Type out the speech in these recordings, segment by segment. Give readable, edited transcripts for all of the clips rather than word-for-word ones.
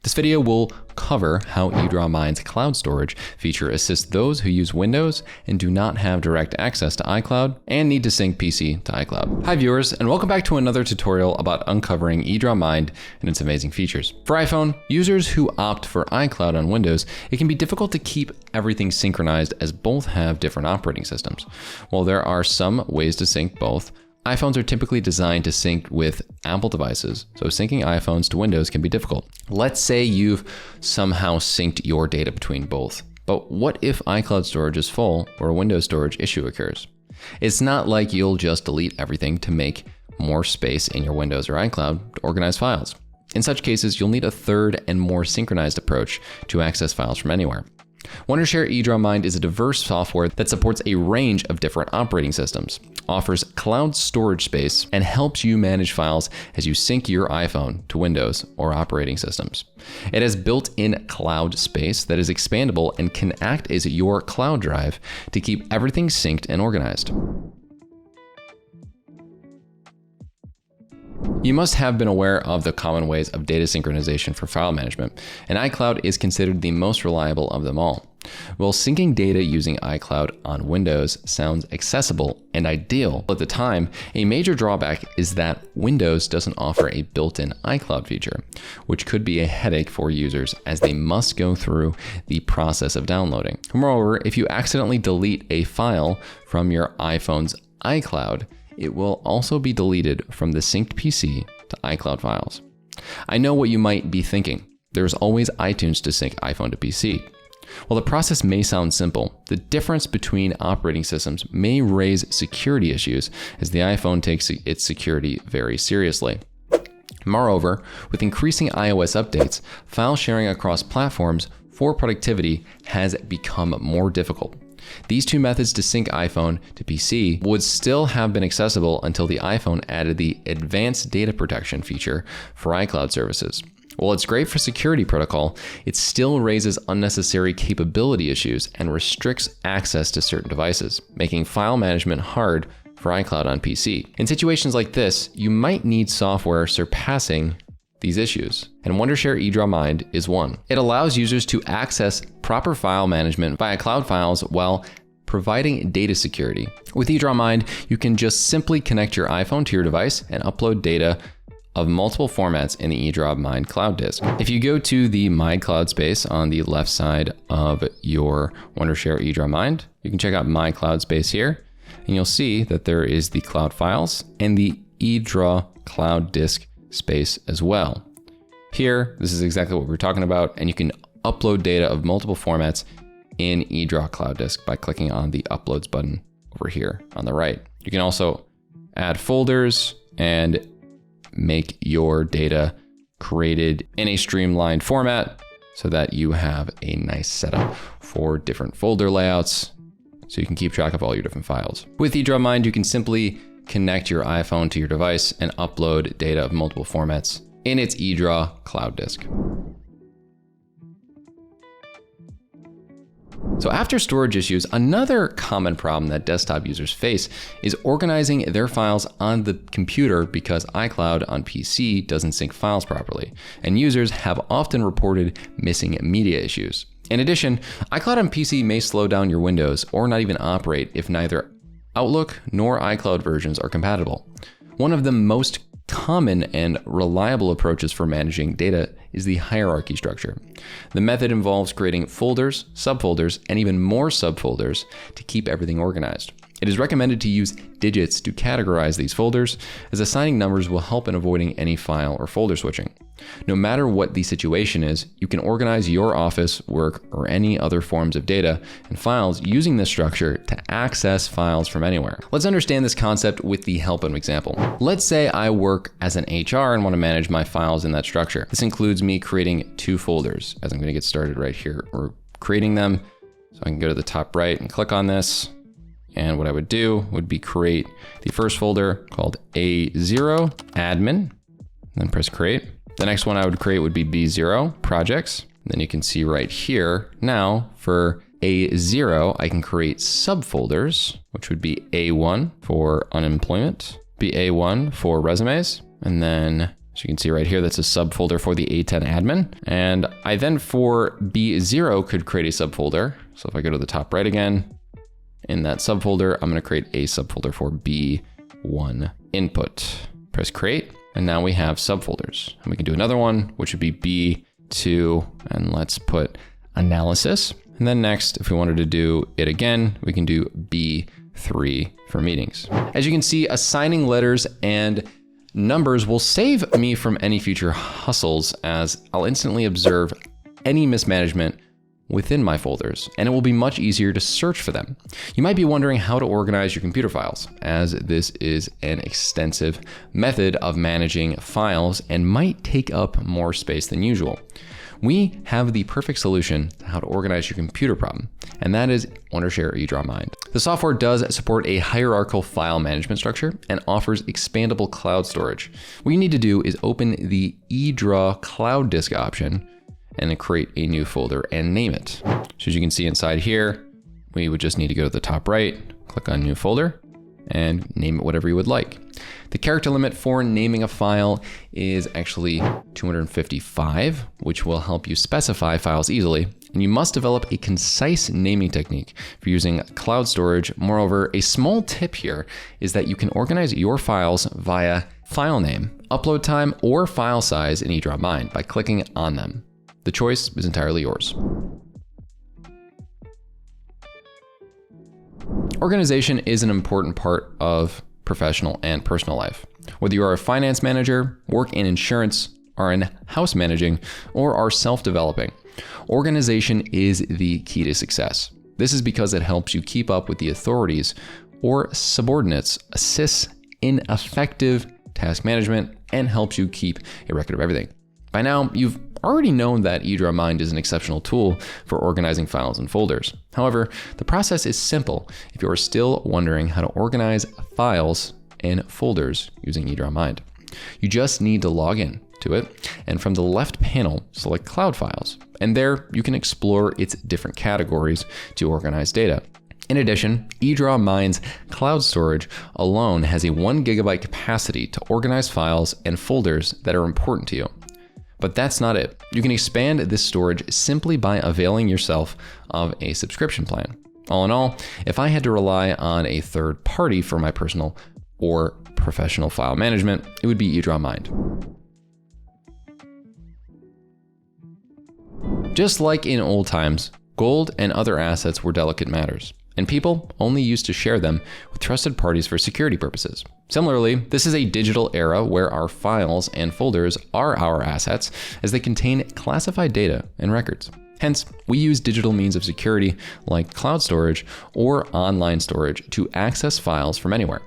This video will cover how EdrawMind's cloud storage feature assists those who use Windows and do not have direct access to iCloud and need to sync PC to iCloud. Hi viewers, and welcome back to another tutorial about uncovering EdrawMind and its amazing features. For iPhone users who opt for iCloud on Windows, it can be difficult to keep everything synchronized as both have different operating systems. While there are some ways to sync both, iPhones are typically designed to sync with Apple devices, so syncing iPhones to Windows can be difficult. Let's say you've somehow synced your data between both, but what if iCloud storage is full or a Windows storage issue occurs? It's not like you'll just delete everything to make more space in your Windows or iCloud to organize files. In such cases, you'll need a third and more synchronized approach to access files from anywhere. Wondershare EdrawMind is a diverse software that supports a range of different operating systems, offers cloud storage space, and helps you manage files as you sync your iPhone to Windows or operating systems. It has built-in cloud space that is expandable and can act as your cloud drive to keep everything synced and organized. You must have been aware of the common ways of data synchronization for file management, and iCloud is considered the most reliable of them all. While syncing data using iCloud on Windows sounds accessible and ideal at the time, a major drawback is that Windows doesn't offer a built-in iCloud feature, which could be a headache for users as they must go through the process of downloading. Moreover, if you accidentally delete a file from your iPhone's iCloud, it will also be deleted from the synced PC to iCloud files. I know what you might be thinking. There's always iTunes to sync iPhone to PC. While the process may sound simple, the difference between operating systems may raise security issues as the iPhone takes its security very seriously. Moreover, with increasing iOS updates, file sharing across platforms for productivity has become more difficult. These two methods to sync iPhone to PC would still have been accessible until the iPhone added the Advanced Data Protection feature for iCloud services. While it's great for security protocol, it still raises unnecessary capability issues and restricts access to certain devices, making file management hard for iCloud on PC. In situations like this, you might need software surpassing these issues, and Wondershare EdrawMind is one. It allows users to access proper file management via cloud files while providing data security. With EdrawMind, you can just simply connect your iPhone to your device and upload data of multiple formats in the EdrawMind cloud disk. If you go to the My Cloud space on the left side of your Wondershare EdrawMind, you can check out My Cloud space here, and you'll see that there is the cloud files and the Edra cloud disk space as well. Here, this is exactly what we're talking about, and you can upload data of multiple formats in Edra Cloud Disk by clicking on the Uploads button over here on the right. You can also add folders and make your data created in a streamlined format so that you have a nice setup for different folder layouts so you can keep track of all your different files. With EdrawMind, you can simply connect your iPhone to your device and upload data of multiple formats in its Edra cloud disk. So after storage issues, another common problem that desktop users face is organizing their files on the computer because iCloud on PC doesn't sync files properly, and users have often reported missing media issues. In addition, iCloud on PC may slow down your Windows or not even operate if neither Outlook nor iCloud versions are compatible. One of the most common and reliable approaches for managing data is the hierarchy structure. The method involves creating folders, subfolders, and even more subfolders to keep everything organized. It is recommended to use digits to categorize these folders, as assigning numbers will help in avoiding any file or folder switching. No matter what the situation is, you can organize your office, work, or any other forms of data and files using this structure to access files from anywhere. Let's understand this concept with the help of an example. Let's say I work as an HR and want to manage my files in that structure. This includes me creating two folders, as I'm going to get started right here. We're creating them, so I can go to the top right and click on this. And what I would do would be create the first folder called A0 admin, then press create. The next one I would create would be B0 projects. Then you can see right here, now for A0, I can create subfolders, which would be A1 for unemployment, be A1 for resumes, and then So you can see right here, that's a subfolder for the A10 admin. And I then for B0 could create a subfolder. So if I go to the top right again, in that subfolder, I'm gonna create a subfolder for B1 input. Press create, and now we have subfolders. And we can do another one, which would be B2, and let's put analysis. And then next, if we wanted to do it again, we can do B3 for meetings. As you can see, assigning letters and numbers will save me from any future hustles, as I'll instantly observe any mismanagement within my folders, and it will be much easier to search for them. You might be wondering how to organize your computer files, as this is an extensive method of managing files and might take up more space than usual. We have the perfect solution to how to organize your computer problem, and that is Wondershare EdrawMind. The software does support a hierarchical file management structure and offers expandable cloud storage. What you need to do is open the eDraw Cloud Disk option and then create a new folder and name it. So as you can see inside here, we would just need to go to the top right, click on new folder, and name it whatever you would like. The character limit for naming a file is actually 255, which will help you specify files easily. And you must develop a concise naming technique for using cloud storage. Moreover, a small tip here is that you can organize your files via file name, upload time, or file size in EdrawMind by clicking on them. The choice is entirely yours. Organization is an important part of professional and personal life. Whether you are a finance manager, work in insurance, are in house managing, or are self-developing, organization is the key to success. This is because it helps you keep up with the authorities or subordinates, assists in effective task management, and helps you keep a record of everything. By now, you've already known that EdrawMind is an exceptional tool for organizing files and folders. However, the process is simple if you are still wondering how to organize files and folders using EdrawMind. You just need to log in to it, and from the left panel, select Cloud Files. And there you can explore its different categories to organize data. In addition, EdrawMind's cloud storage alone has a 1 GB capacity to organize files and folders that are important to you. But that's not it. You can expand this storage simply by availing yourself of a subscription plan. All in all, if I had to rely on a third party for my personal or professional file management, it would be EdrawMind. Just like in old times, gold and other assets were delicate matters, and people only used to share them with trusted parties for security purposes. Similarly, this is a digital era where our files and folders are our assets, as they contain classified data and records. Hence, we use digital means of security like cloud storage or online storage to access files from anywhere.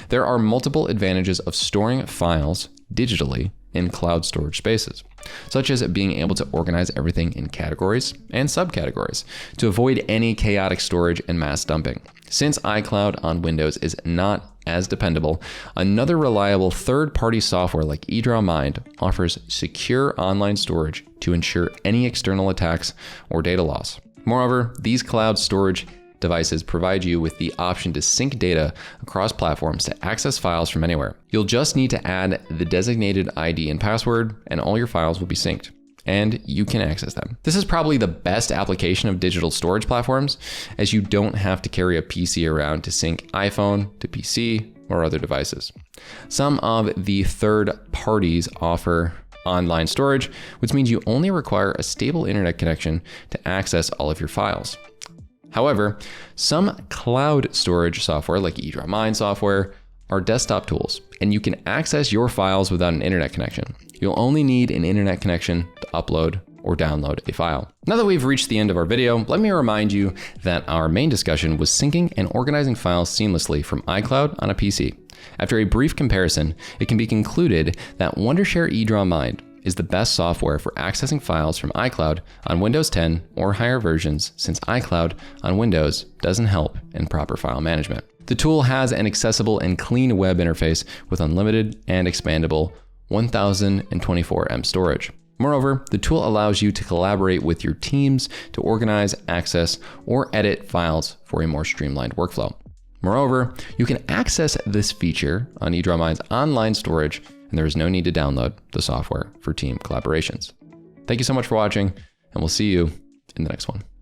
There are multiple advantages of storing files digitally in cloud storage spaces, such as being able to organize everything in categories and subcategories to avoid any chaotic storage and mass dumping. Since iCloud on Windows is not as dependable, another reliable third-party software like EdrawMind offers secure online storage to ensure any external attacks or data loss. Moreover, these cloud storage devices provide you with the option to sync data across platforms to access files from anywhere. You'll just need to add the designated ID and password, and all your files will be synced, and you can access them. This is probably the best application of digital storage platforms, as you don't have to carry a PC around to sync iPhone to PC or other devices. Some of the third parties offer online storage, which means you only require a stable internet connection to access all of your files. However, some cloud storage software like EdrawMind software are desktop tools, and you can access your files without an internet connection. You'll only need an internet connection to upload or download a file. Now that we've reached the end of our video, let me remind you that our main discussion was syncing and organizing files seamlessly from iCloud on a PC. After a brief comparison, it can be concluded that Wondershare EdrawMind is the best software for accessing files from iCloud on Windows 10 or higher versions, since iCloud on Windows doesn't help in proper file management. The tool has an accessible and clean web interface with unlimited and expandable 1024 MB storage. Moreover, the tool allows you to collaborate with your teams to organize, access, or edit files for a more streamlined workflow. Moreover, you can access this feature on EdrawMind's online storage and there is no need to download the software for team collaborations. Thank you so much for watching, and we'll see you in the next one.